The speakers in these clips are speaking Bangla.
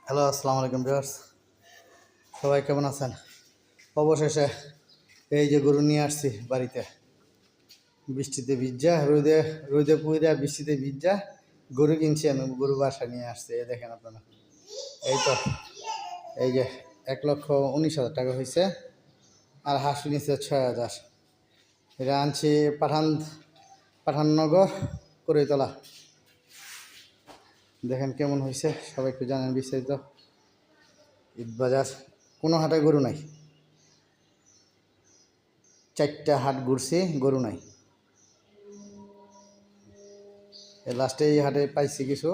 হ্যালো, আসসালামু আলাইকুম ভিউয়ার্স। সবাই কেমন আছেন? অবশেষে এই যে গরু নিয়ে আসছি বাড়িতে। বৃষ্টিতে ভিজা, রোদে রোদে পুইরা বৃষ্টিতে ভিজা গরু কিনছি আমি, গরু বাসা নিয়ে আসছি। এই দেখেন আপনারা, এই তো এই যে 1,19,000 টাকা হয়েছে। আর হাঁস নিচ্ছে 6,000। এটা আনছি পাঠাননগর করিতলা। দেখেন কেমন হয়েছে, সবাই একটু জানেন বিস্তারিত। ঈদ বাজার, কোনো হাটে গরু নাই। 4টা হাট ঘুরছি, গরু নাই। লাস্টে এই হাটে পাইছি কিছু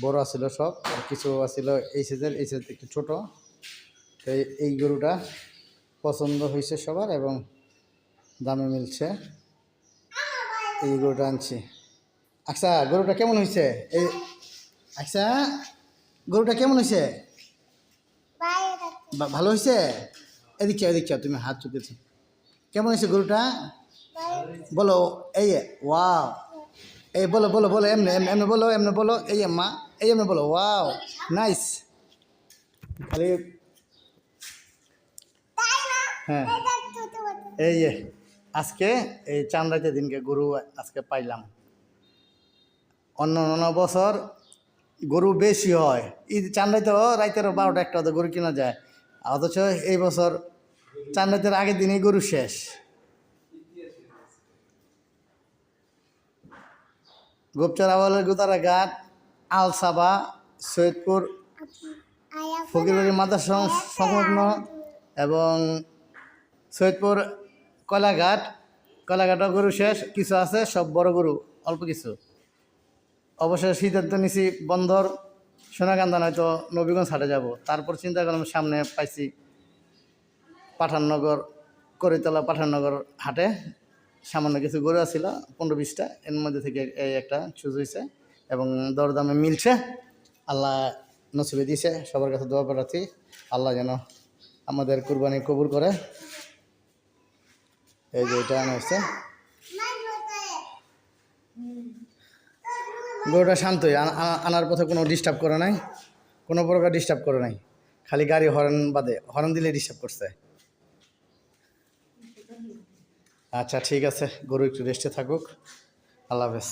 বড় আছিল সব, আর কিছু আছিল এই সাইজের একটু ছোট। তো এই গরুটা পছন্দ হয়েছে সবার এবং দামে মিলছে, এই গরুটা আনছি। আচ্ছা, গরুটা কেমন হয়েছে? এই আচ্ছা, গরুটা কেমন হয়েছে? ভালো হয়েছে? এদিকে তুমি হাত চুকেছো। কেমন হয়েছে গরুটা? বলো। এই ওয়াও, এই বলো বলো বলো, এমনি এমনি বলো, এমনি বলো। এই মা, এই এমনি বলো, ওয়াও নাইস। খালি হ্যাঁ, এই যে আজকে এই চাঁদরাইতে দিনকে গরু আজকে পাইলাম। অন্য বছর গরু বেশি হয়, ঈদ চাঁদরাইতেও রাইতের 12টা 1টা গরু কেনা যায়, অথচ এই বছর চাঁদরাইতের আগের দিনেই গরু শেষ। গোপচারাওয়ালের গুতারা ঘাট, আলসাবা, সৈয়দপুর ফকিরবাড়ি মাদ্রাসা সংলগ্ন এবং সৈয়দপুর কয়লাঘাটও গরু শেষ। কিছু আছে সব বড় গরু, অল্প কিছু। অবশ্যই সিদ্ধান্ত নিছি বন্দর সোনাকান্দা নয়তো নবীগঞ্জ হাটে যাব। তারপর চিন্তা করলাম সামনে পাইছি পাঠাননগর করিতলা পাঠাননগর হাটে সামান্য কিছু গরু আছিল 15-20টা, এর মধ্যে থেকে এই একটা চুজ হয়েছে এবং দরদামে মিলছে। আল্লাহ নসিবে দিয়েছে, সবার কাছে দোয়া পাঠাচ্ছি আল্লাহ যেন আমাদের কুরবানি কবুল করে। এই যে এটা আনা হয়েছে, গরুটা শান্তই, আনার পথে কোনো ডিস্টার্ব করে নাই, কোনো প্রকার ডিস্টার্ব করে নাই, খালি গাড়ি হর্ন বাদে, হর্ন দিলে ডিস্টার্ব করছে। আচ্ছা ঠিক আছে, গরু একটু রেস্টে থাকুক। আল্লাহ হাফেজ।